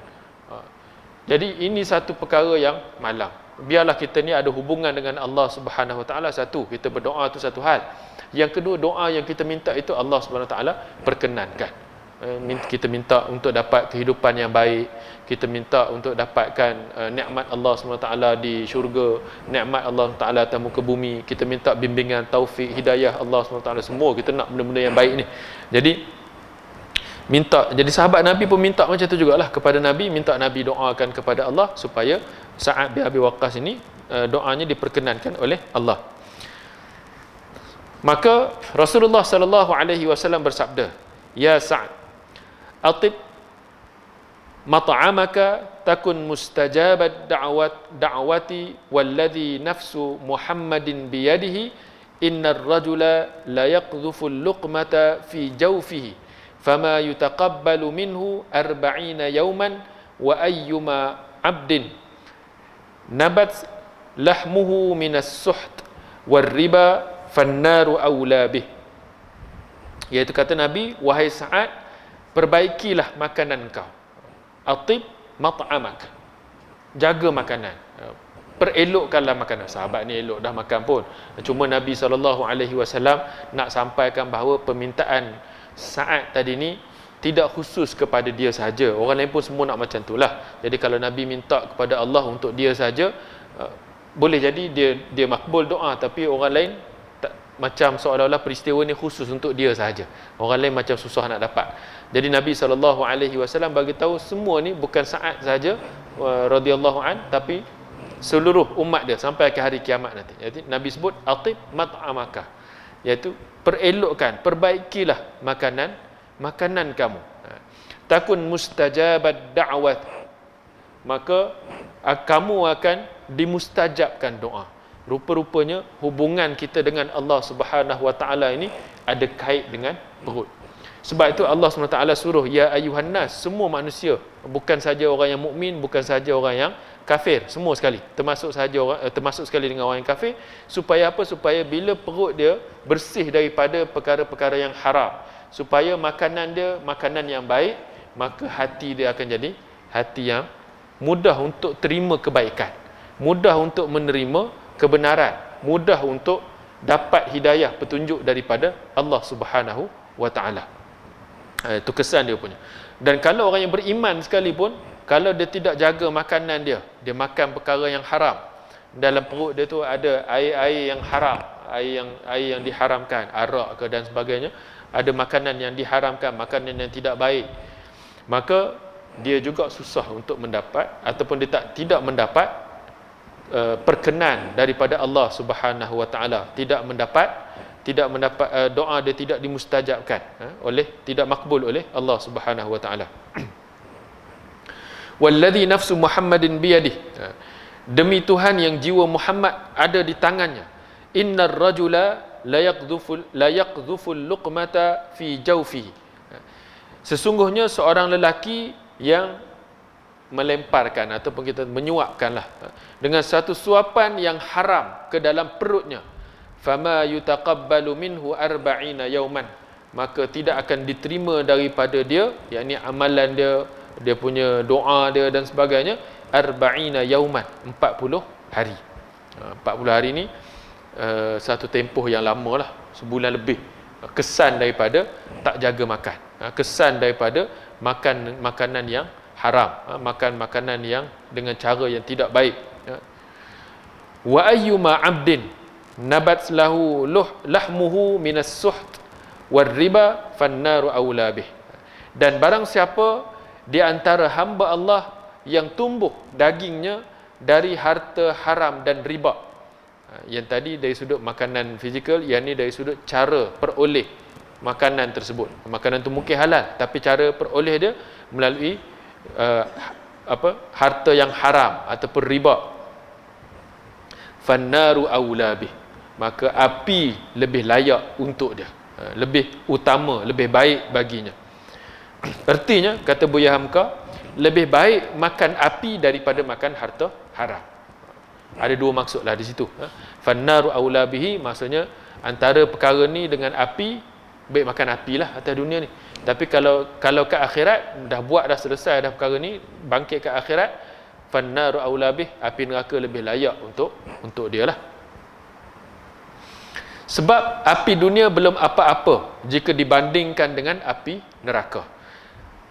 Jadi ini satu perkara yang malang. Biarlah kita ni ada hubungan dengan Allah Subhanahu Wa Taala. Satu, kita berdoa tu satu hal. Yang kedua, doa yang kita minta itu Allah Subhanahu Wa Taala perkenankan. Kita minta untuk dapat kehidupan yang baik, kita minta untuk dapatkan nikmat Allah Subhanahu Wa Taala di syurga, nikmat Allah Taala atas muka bumi, kita minta bimbingan, taufik, hidayah Allah Subhanahu Wa Taala, semua kita nak benda-benda yang baik ni. Jadi minta, jadi sahabat Nabi pun minta macam tu jugalah kepada Nabi, minta Nabi doakan kepada Allah supaya Sa'ad bin Abi Waqqas ini doanya diperkenankan oleh Allah. Maka Rasulullah SAW bersabda, ya Sa'ad, atib mat'amaka takun mustajabat da'wati walladhi nafsu Muhammadin biyadihi innar rajula la yaqdhufu al-luqmata fi jawfihi fama yutaqabbalu minhu 40 yawman wa ayyuma 'abdin nabat lahmuhu minas suht war riba fannaru awla bih. Iaitu kata Nabi, wahai Sa'ad, perbaikilah makanan kau. Atib mat'amak, jaga makanan, perelokkanlah makanan. Sahabat ni elok dah makan pun, cuma Nabi SAW nak sampaikan bahawa permintaan Sa'ad tadi ni tidak khusus kepada dia sahaja, orang lain pun semua nak macam tu lah. Jadi kalau Nabi minta kepada Allah untuk dia sahaja, boleh jadi dia makbul doa, tapi orang lain macam seolah-olah peristiwa ni khusus untuk dia sahaja, orang lain macam susah nak dapat. Jadi Nabi SAW bagi tahu semua ni bukan Sa'ad sahaja radhiyallahu an, tapi seluruh umat dia sampai ke hari kiamat nanti. Jadi Nabi sebut atib mat'amaka, iaitu perelokkan, perbaikilah makanan kamu. Takun mustajabat da'wat, maka kamu akan dimustajabkan doa. Rupa-rupanya hubungan kita dengan Allah Subhanahu Wa Taala ini ada kait dengan perut. Sebab itu Allah Subhanahu Wa Taala suruh ya ayuhan nas, semua manusia, bukan saja orang yang mukmin, bukan saja orang yang kafir, semua sekali, termasuk sekali dengan orang yang kafir, supaya apa? Supaya bila perut dia bersih daripada perkara-perkara yang haram, supaya makanan dia makanan yang baik, maka hati dia akan jadi hati yang mudah untuk terima kebaikan, mudah untuk menerima kebenaran, mudah untuk dapat hidayah, petunjuk daripada Allah Subhanahu Wa Taala. Itu kesan dia punya. Dan kalau orang yang beriman sekalipun, kalau dia tidak jaga makanan dia makan perkara yang haram, dalam perut dia tu ada air-air yang haram, air yang diharamkan, arak ke dan sebagainya, ada makanan yang diharamkan, makanan yang tidak baik, maka dia juga susah untuk mendapat, ataupun dia tidak mendapat perkenan daripada Allah Subhanahu wa taala, tidak mendapat doa dia tidak dimustajabkan tidak makbul oleh Allah Subhanahu wa taala. Walladhi nafsu Muhammadin biyadih, demi Tuhan yang jiwa Muhammad ada di tangannya, innar rajula la yaqdhuful luqmata fi jawfihi, sesungguhnya seorang lelaki yang melemparkan ataupun kita menyuapkanlah dengan satu suapan yang haram ke dalam perutnya, fama yutaqabbalu minhu arba'ina yauman, maka tidak akan diterima daripada dia, yakni amalan dia punya doa dia dan sebagainya, arba'ina yauman, 40 hari. 40 hari ni satu tempoh yang lama lah, sebulan lebih. Kesan daripada tak jaga makan, kesan daripada makan makanan yang haram, makan makanan yang dengan cara yang tidak baik. Wa ayyuma 'abdin nabat lahu lahmuhu minas suht war riba fannaru aula bih, dan barang siapa di antara hamba Allah yang tumbuh dagingnya dari harta haram dan riba, yang tadi dari sudut makanan fizikal, yang ni dari sudut cara peroleh makanan tersebut. Makanan tu mungkin halal, tapi cara peroleh dia melalui harta yang haram ataupun riba, fannaru aula bih, maka api lebih layak untuk dia, lebih utama, lebih baik baginya. Artinya, kata Buya Hamka, lebih baik makan api daripada makan harta haram. Ada dua maksudlah di situ. Fannaru aula bihi, maksudnya antara perkara ni dengan api, baik makan api lah atas dunia ni. Tapi kalau ke akhirat, dah buat dah selesai dah perkara ni, bangkit ke akhirat, fannaru aula bih, api neraka lebih layak untuk dia lah. Sebab api dunia belum apa-apa jika dibandingkan dengan api neraka.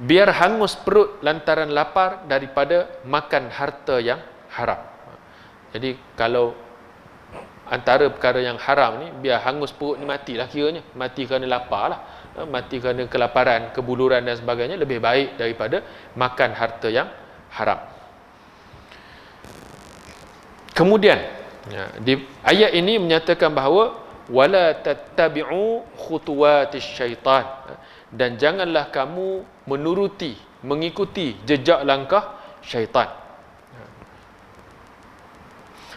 Biar hangus perut lantaran lapar daripada makan harta yang haram. Jadi kalau antara perkara yang haram ni, biar hangus perut ni matilah kiranya. Mati kerana lapar lah, mati kerana kelaparan, kebuluran dan sebagainya, lebih baik daripada makan harta yang haram. Kemudian di ayat ini menyatakan bahawa wala tattabi'u khutuwatis syaitan, dan janganlah kamu mengikuti jejak langkah syaitan.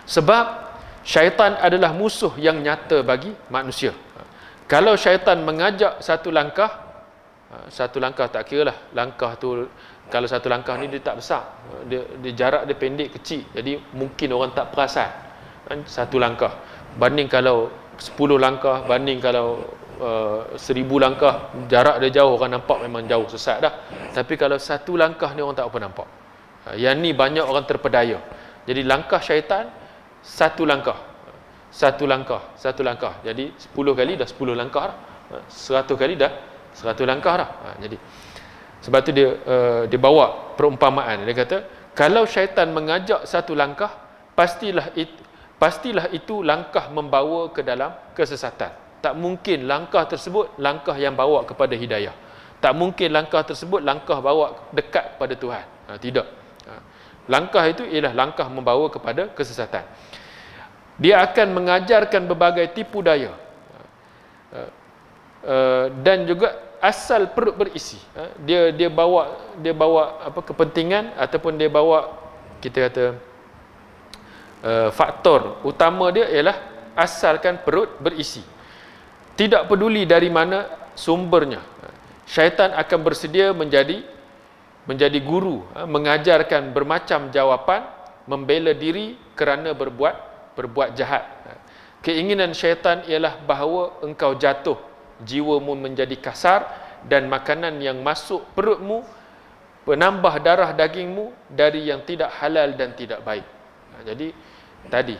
Sebab syaitan adalah musuh yang nyata bagi manusia. Kalau syaitan mengajak satu langkah tak kira lah langkah tu, kalau satu langkah ni dia tak besar, dia jarak dia pendek kecil, jadi mungkin orang tak perasan satu langkah, banding kalau 10 langkah, banding kalau 1000 langkah, jarak dia jauh, orang nampak memang jauh, sesat dah. Tapi kalau satu langkah ni orang tak apa nampak. Yang ni banyak orang terpedaya. Jadi langkah syaitan satu langkah. Jadi 10 kali dah 10 langkah dah. 100 kali dah 100 langkah dah. Jadi sebab tu dia bawa perumpamaan. Dia kata, kalau syaitan mengajak satu langkah, pastilah itu langkah membawa ke dalam kesesatan. Tak mungkin langkah tersebut langkah yang bawa kepada hidayah. Tak mungkin langkah tersebut langkah bawa dekat kepada Tuhan. Tidak. Langkah itu ialah langkah membawa kepada kesesatan. Dia akan mengajarkan berbagai tipu daya. Dan juga asal perut berisi. Dia bawa kepentingan, ataupun dia bawa, kita kata, faktor utama dia ialah asalkan perut berisi. Tidak peduli dari mana sumbernya, syaitan akan bersedia menjadi guru, mengajarkan bermacam jawapan, membela diri kerana berbuat jahat. Keinginan syaitan ialah bahawa engkau jatuh, jiwamu menjadi kasar, dan makanan yang masuk perutmu penambah darah dagingmu dari yang tidak halal dan tidak baik. Jadi tadi,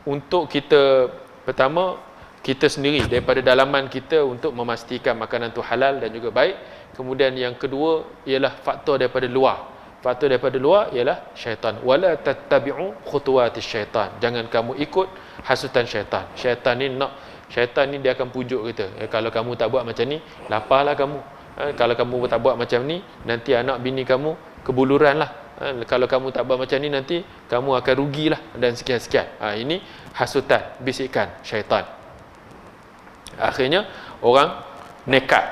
untuk kita, pertama, kita sendiri daripada dalaman kita untuk memastikan makanan tu halal dan juga baik. Kemudian yang kedua ialah faktor daripada luar. Faktor daripada luar ialah syaitan. Wala tattabi'u khutuwatis syaitan. Jangan kamu ikut hasutan syaitan. Syaitan ni dia akan pujuk kita. Kalau kamu tak buat macam ni, laparlah kamu. Kalau kamu tak buat macam ni, nanti anak bini kamu kebuluran lah. Kalau kamu tak buat macam ni, nanti kamu akan rugilah dan sekian-sekian. Ini hasutan, bisikan syaitan. Akhirnya orang nekat,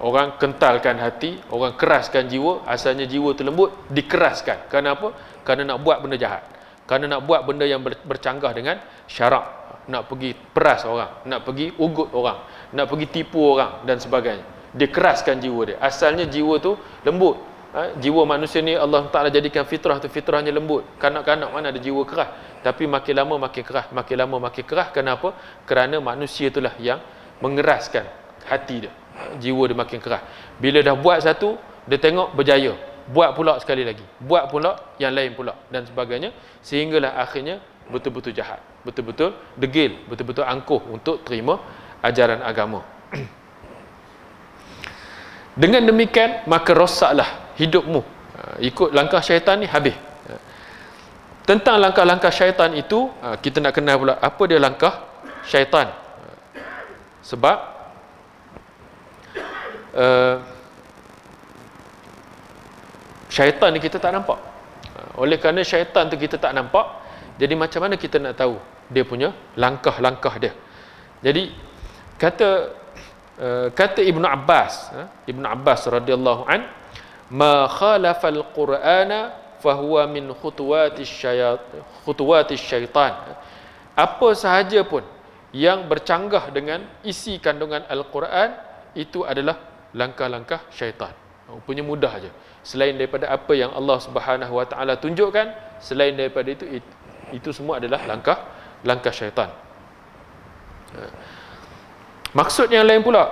orang kentalkan hati, orang keraskan jiwa. Asalnya jiwa tu lembut, dikeraskan. Kenapa? Kerana nak buat benda jahat, kerana nak buat benda yang bercanggah dengan syarak, nak pergi peras orang, nak pergi ugut orang, nak pergi tipu orang dan sebagainya. Dia keraskan jiwa dia. Asalnya jiwa tu lembut. Jiwa manusia ni Allah Ta'ala jadikan fitrah tu, fitrahnya lembut. Kanak-kanak mana ada jiwa keras, tapi makin lama makin keras, makin lama makin keras. Kenapa? Kerana manusia itulah yang mengeraskan hati dia. Jiwa dia makin keras. Bila dah buat satu, dia tengok berjaya, buat pula sekali lagi, buat pula yang lain pula dan sebagainya, sehinggalah akhirnya betul-betul jahat, betul-betul degil, betul-betul angkuh untuk terima ajaran agama. Dengan demikian maka rosaklah hidupmu. Ikut langkah syaitan ni, habis. Tentang langkah-langkah syaitan itu, kita nak kenal pula apa dia langkah syaitan. Sebab syaitan ni kita tak nampak. Oleh kerana syaitan tu kita tak nampak, jadi macam mana kita nak tahu dia punya langkah-langkah dia? Jadi kata Ibnu Abbas radhiyallahu an, ma khalafal qur'ana fahuwa min khutuwatis syaitan. Apa sahaja pun yang bercanggah dengan isi kandungan Al-Quran, itu adalah langkah-langkah syaitan. Rupanya mudah aja. Selain daripada apa yang Allah Subhanahu Wa Taala tunjukkan, selain daripada itu semua adalah langkah syaitan. Maksud yang lain pula,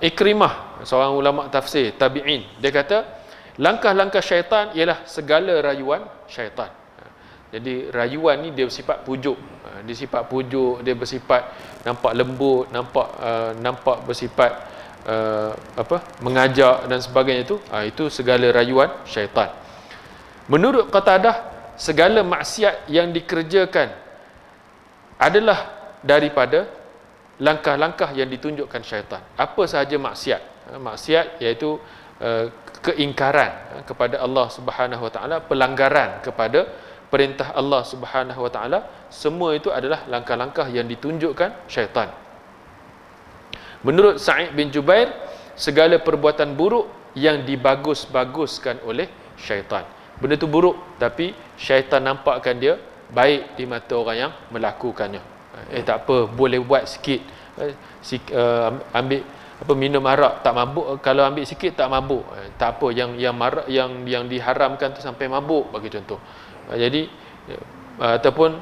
Ikrimah, seorang ulama tafsir tabi'in, dia kata langkah-langkah syaitan ialah segala rayuan syaitan. Jadi rayuan ni dia bersifat pujuk. Dia sifat pujuk, dia bersifat nampak lembut, nampak bersifat mengajak dan sebagainya itu. Itu segala rayuan syaitan. Menurut Qatadah, segala maksiat yang dikerjakan adalah daripada langkah-langkah yang ditunjukkan syaitan. Apa sahaja maksiat? Maksiat iaitu keingkaran kepada Allah Subhanahu Wa Taala, pelanggaran kepada perintah Allah Subhanahu Wa Taala, semua itu adalah langkah-langkah yang ditunjukkan syaitan. Menurut Sa'id bin Jubair, segala perbuatan buruk yang dibagus-baguskan oleh syaitan. Benda tu buruk, tapi syaitan nampakkan dia baik di mata orang yang melakukannya. Tak apa, boleh buat sikit. Ambil minum arak tak mabuk, kalau ambil sikit tak mabuk. Tak apa, yang diharamkan tu sampai mabuk, bagi contoh. Jadi ataupun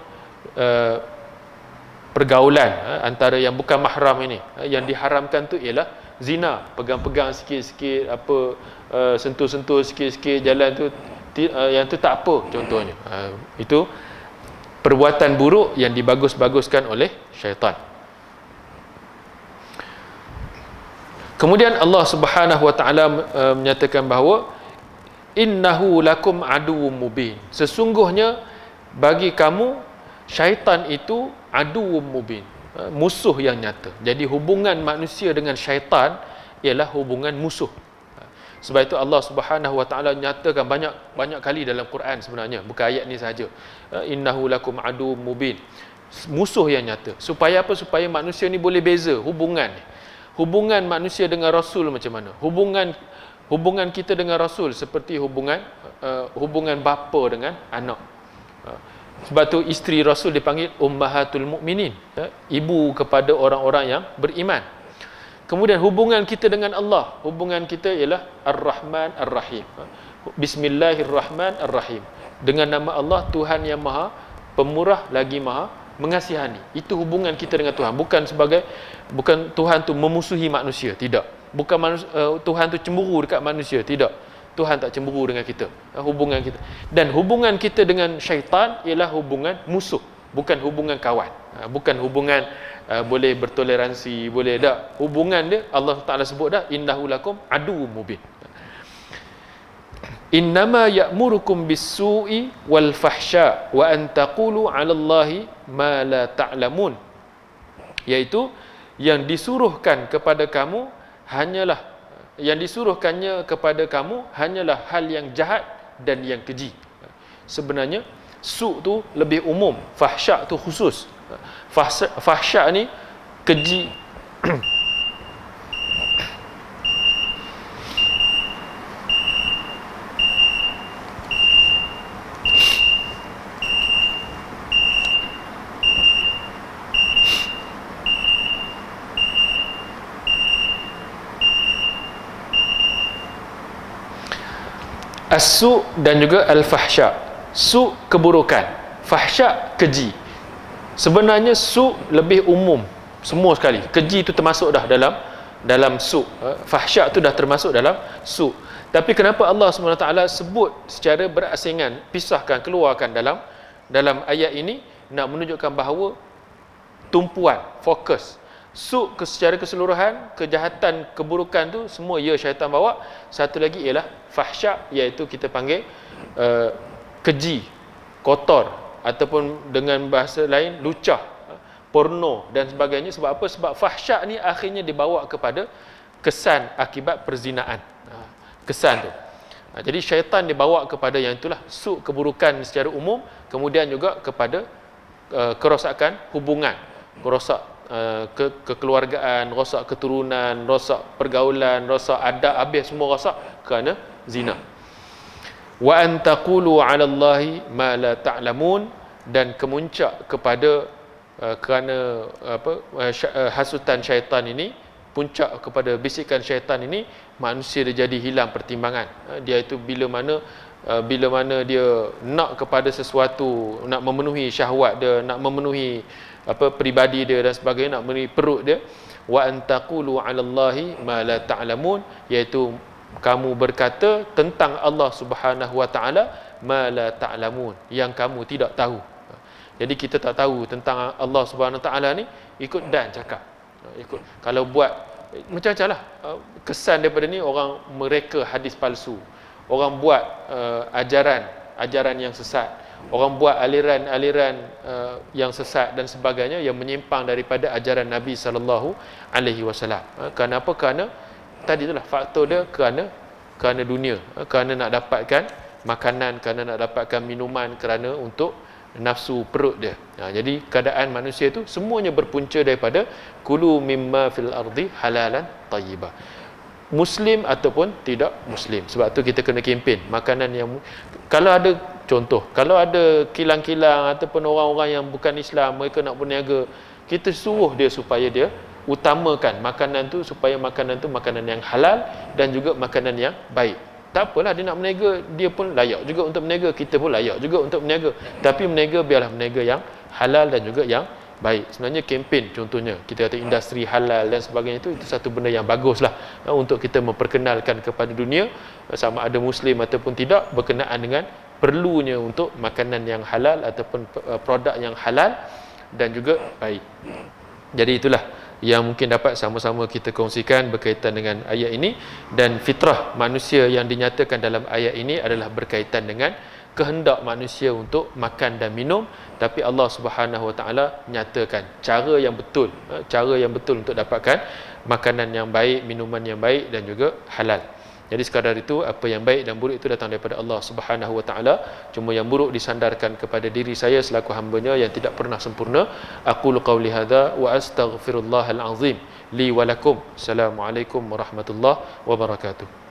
pergaulan antara yang bukan mahram ini, yang diharamkan tu ialah zina, pegang-pegang sikit-sikit, sentuh-sentuh sikit-sikit jalan tu, yang tu tak apa contohnya. Itu perbuatan buruk yang dibagus-baguskan oleh syaitan. Kemudian Allah Subhanahu Wa Taala menyatakan bahawa innahu lakum aduwwum mubin. Sesungguhnya bagi kamu syaitan itu aduwwum mubin, musuh yang nyata. Jadi hubungan manusia dengan syaitan ialah hubungan musuh. Sebab itu Allah Subhanahu Wa Taala nyatakan banyak kali dalam Quran sebenarnya, bukan ayat ni sahaja. Innahu lakum aduwwum mubin. Musuh yang nyata. Supaya apa? Supaya manusia ni boleh beza hubungan. Hubungan manusia dengan Rasul macam mana? Hubungan kita dengan Rasul seperti hubungan bapa dengan anak. Sebab tu isteri Rasul dipanggil Ummahatul Mukminin, ibu kepada orang-orang yang beriman. Kemudian hubungan kita dengan Allah, hubungan kita ialah Ar-Rahman Ar-Rahim. Bismillahirrahmanirrahim. Dengan nama Allah, Tuhan yang Maha Pemurah lagi Maha Mengasihani. Itu hubungan kita dengan Tuhan. Bukan Tuhan tu memusuhi manusia, tidak. Bukan Tuhan tu cemburu dekat manusia, tidak. Tuhan tak cemburu dengan kita. Hubungan kita. Dan hubungan kita dengan syaitan ialah hubungan musuh, bukan hubungan kawan. Bukan hubungan boleh bertoleransi, boleh tak. Hubungan dia Allah Taala sebut dah, innahu lakum aduwwum mubin. Innama ya'murukum bis-su'i wal fahsya wa an taqulu 'ala Allahi ma la ta'lamun. Iaitu yang disuruhkannya kepada kamu hanyalah hal yang jahat dan yang keji. Sebenarnya su' tu lebih umum, fahsya' tu khusus. Fahsya' ni keji. As-su' dan juga al-fahsya. Su' keburukan, fahsya' keji. Sebenarnya su' lebih umum semua sekali. Keji itu termasuk dah dalam su'. Fahsya' tu dah termasuk dalam su'. Tapi kenapa Allah SWT sebut secara berasingan, pisahkan, keluarkan dalam ayat ini, nak menunjukkan bahawa tumpuan, fokus su' secara keseluruhan, kejahatan, keburukan tu semua ya syaitan bawa. Satu lagi ialah fahsya', iaitu kita panggil keji, kotor, ataupun dengan bahasa lain lucah, porno dan sebagainya. Sebab apa? Sebab fahsya' ni akhirnya dibawa kepada kesan akibat perzinaan. Kesan tu. Jadi syaitan dibawa kepada yang itulah su' keburukan secara umum, kemudian juga kepada kerosakan hubungan, rosak kekeluargaan, rosak keturunan, rosak pergaulan, rosak adab, habis semua rosak kerana zina. Wa an taqulu 'ala Allahi ma la ta'lamun, dan kemuncak kepada kerana hasutan syaitan ini, puncak kepada bisikan syaitan ini, manusia dia jadi hilang pertimbangan. Dia itu bila mana dia nak kepada sesuatu, nak memenuhi syahwat dia, nak memenuhi peribadi dia dan sebagainya, nak memenuhi perut dia, wa antaqulu 'ala Allahi ma la ta'lamun, iaitu kamu berkata tentang Allah Subhanahu wa taala ma la ta'lamun, yang kamu tidak tahu. Jadi kita tak tahu tentang Allah Subhanahu wa taala ni, ikut dan cakap. Ikut kalau buat macam-macam lah kesan daripada ni, orang mereka hadis palsu, orang buat ajaran yang sesat, orang buat aliran-aliran yang sesat dan sebagainya, yang menyimpang daripada ajaran Nabi sallallahu alaihi wasallam. Kenapa? Kerana tadi itulah faktor dia, kerana dunia, kerana nak dapatkan makanan, kerana nak dapatkan minuman, kerana untuk nafsu perut dia. Jadi keadaan manusia itu semuanya berpunca daripada kulu mimma fil ardi halalan tayyiba, Muslim ataupun tidak Muslim. Sebab tu kita kena kempen makanan yang, kalau ada contoh, kalau ada kilang-kilang ataupun orang-orang yang bukan Islam, mereka nak berniaga, kita suruh dia supaya dia utamakan makanan tu, supaya makanan tu makanan yang halal dan juga makanan yang baik. Tak apalah, dia nak berniaga, dia pun layak juga untuk berniaga, kita pun layak juga untuk berniaga. Tapi berniaga, biarlah berniaga yang halal dan juga yang baik. Sebenarnya kempen, contohnya kita kata industri halal dan sebagainya, itu satu benda yang baguslah untuk kita memperkenalkan kepada dunia, sama ada Muslim ataupun tidak, berkenaan dengan perlunya untuk makanan yang halal ataupun produk yang halal dan juga baik. Jadi itulah yang mungkin dapat sama-sama kita kongsikan berkaitan dengan ayat ini. Dan fitrah manusia yang dinyatakan dalam ayat ini adalah berkaitan dengan kehendak manusia untuk makan dan minum, tapi Allah Subhanahu Wa Taala nyatakan cara yang betul untuk dapatkan makanan yang baik, minuman yang baik dan juga halal. Jadi sekadar itu, apa yang baik dan buruk itu datang daripada Allah Subhanahu Wa Taala. Cuma yang buruk disandarkan kepada diri saya selaku hamba-Nya yang tidak pernah sempurna. Aqulu qauli hadza wa astaghfirullahal azim li wa lakum. Assalamualaikum warahmatullahi wabarakatuh.